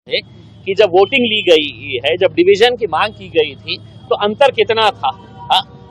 है कि जब वोटिंग ली गई है, जब डिवीजन की मांग की गई थी तो अंतर कितना था।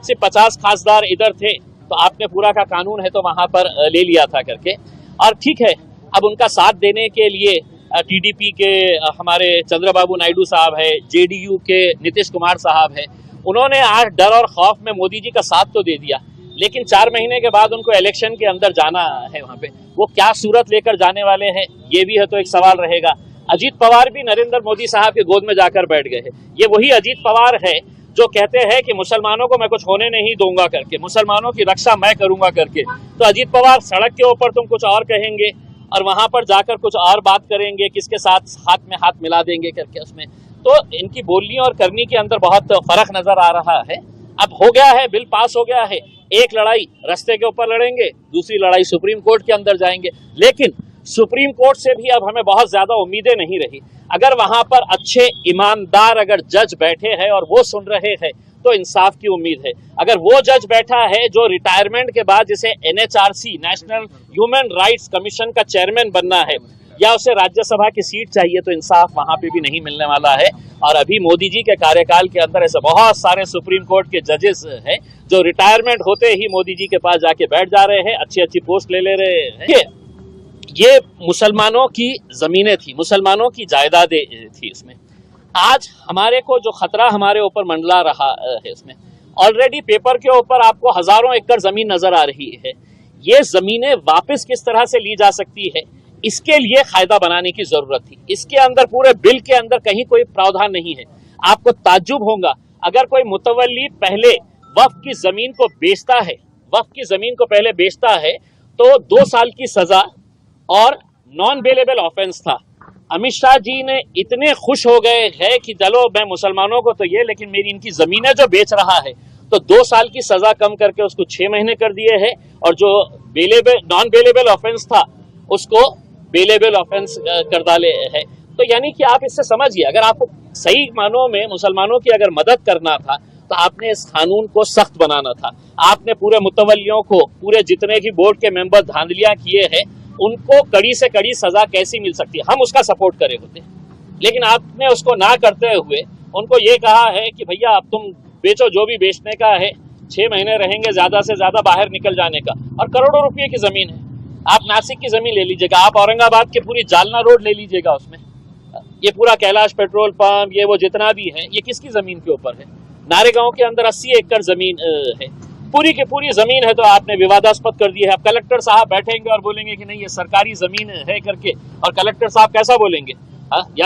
सिर्फ 50 खासदार इधर थे तो आपने पूरा का कानून है तो वहां पर ले लिया था करके। और ठीक है, अब उनका साथ देने के लिए टीडीपी के हमारे चंद्रबाबू नायडू साहब है, जेडीयू के नीतीश कुमार साहब है, उन्होंने आज डर और खौफ में मोदी जी का साथ तो दे दिया, लेकिन 4 महीने के बाद उनको इलेक्शन के अंदर जाना है, वहां पे वो क्या सूरत लेकर जाने वाले हैं ये भी है तो एक सवाल रहेगा। अजीत पवार भी नरेंद्र मोदी साहब के गोद में जाकर बैठ गए हैं। ये वही अजीत पवार है जो कहते हैं कि मुसलमानों को मैं कुछ होने नहीं दूंगा करके, मुसलमानों की रक्षा मैं करूंगा करके। तो अजीत पवार सड़क के ऊपर तुम कुछ और कहेंगे और वहां पर जाकर कुछ और बात करेंगे, किसके साथ हाथ में हाथ मिला देंगे करके। उसमें तो इनकी बोलनी और करनी के अंदर बहुत फर्क नजर आ रहा है। अब हो गया है, बिल पास हो गया है, एक लड़ाई रास्ते के ऊपर लड़ेंगे, दूसरी लड़ाई सुप्रीम कोर्ट के अंदर जाएंगे। लेकिन सुप्रीम कोर्ट से भी अब हमें बहुत ज्यादा उम्मीदें नहीं रही। अगर वहां पर अच्छे ईमानदार अगर जज बैठे हैं और वो सुन रहे हैं तो इंसाफ की उम्मीद है। अगर वो जज बैठा है जो रिटायरमेंट के बाद जिसे NHRC national human rights commission का चेयरमैन बनना है या उसे राज्यसभा की सीट चाहिए, तो इंसाफ वहां पे भी नहीं मिलने वाला है। और अभी मोदी जी के कार्यकाल के अंदर ऐसे बहुत सारे सुप्रीम कोर्ट के जजेस हैं जो रिटायरमेंट होते ही मोदी जी के पास जाके बैठ जा रहे हैं, अच्छी अच्छी पोस्ट ले रहे हैं। ये मुसलमानों की जमीनें थी, मुसलमानों की जायदादें थी। इसमें आज हमारे को जो खतरा हमारे ऊपर मंडला रहा है, इसमें ऑलरेडी पेपर के ऊपर आपको हजारों एकड़ जमीन नजर आ रही है। ये जमीनें वापस किस तरह से ली जा सकती है, इसके लिए कायदा बनाने की जरूरत थी। इसके अंदर पूरे बिल के अंदर कहीं कोई प्रावधान नहीं है। आपको ताज्जुब होगा अगर कोई मुतवल्ली पहले वक्फ की जमीन को बेचता है, वक्फ की जमीन को पहले बेचता है तो 2 साल की सजा और नॉन बेलेबल ऑफेंस था। अमित शाह जी ने इतने खुश हो गए हैं कि चलो मैं मुसलमानों को तो ये, लेकिन मेरी इनकी जमीनें जो बेच रहा है तो 2 साल की सजा कम करके उसको 6 महीने कर दिए हैं और जो नॉन बेलेबल ऑफेंस था उसको बेलेबल ऑफेंस कर डाले है। तो यानी कि आप इससे समझिए, अगर आपको सही मानों में मुसलमानों की अगर मदद करना था तो आपने इस कानून को सख्त बनाना था। आपने पूरे मुतवल्लियों को, पूरे जितने भी बोर्ड के मेंबर धांधलियां किए हैं उनको कड़ी से कड़ी सजा कैसी मिल सकती है, हम उसका सपोर्ट करे होते। लेकिन आपने उसको ना करते हुए उनको ये कहा है कि भैया अब तुम बेचो, जो भी बेचने का है, 6 महीने रहेंगे ज्यादा से ज्यादा बाहर निकल जाने का। और करोड़ों रुपये की जमीन है, आप नासिक की जमीन ले लीजिएगा, आप औरंगाबाद के पूरी जालना रोड ले लीजिएगा, उसमें ये पूरा कैलाश पेट्रोल पंप, ये वो जितना भी है, ये किसकी जमीन के ऊपर है। नारेगांव के अंदर 80 एकड़ जमीन है, पूरी की पूरी जमीन है तो आपने विवादास्पद कर दी है। अब कलेक्टर साहब बैठेंगे और बोलेंगे कि नहीं ये सरकारी जमीन है करके, और कलेक्टर साहब कैसा बोलेंगे, या